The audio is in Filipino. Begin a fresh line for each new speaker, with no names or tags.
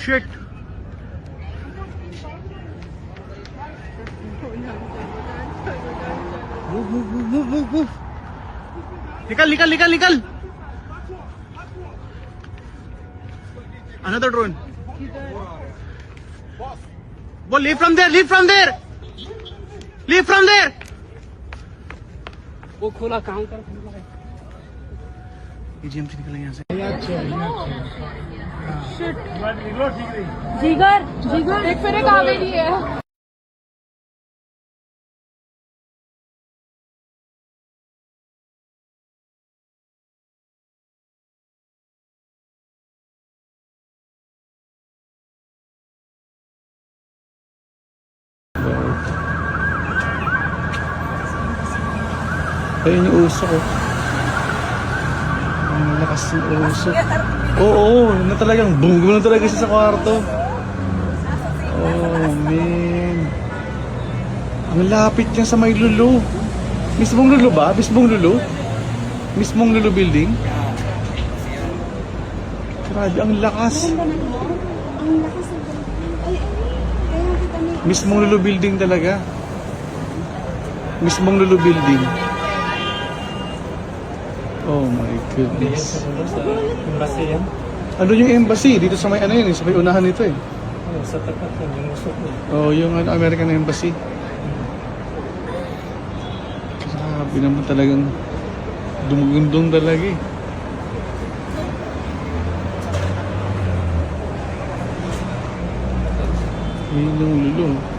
shit. Move. Nikal. Another drone. Boy, leave from there.
वो खोला काम कर
AGM से निकलेंगे यहाँ से.
जिगर एक फिर एक आ गई है.
Ayun yung uso ko. Ang lakas ng uso. Oo, na talagang boom na talaga siya sa kwarto. Oh, man. Ang lapit niya sa may lulo. Mismong lulo ba? Mismong lulo building? Grabe, ang lakas. Mismong lulo building talaga. Mismong lulo building. Oh my goodness.
embassy yan.
Ano yung embassy? Dito sa may ano yun, sa may unahan nito eh.
Sa tapat yung usok mo.
Oh, yung American Embassy. Grabe naman talagang dumugundong talaga eh. Yun yung lulong.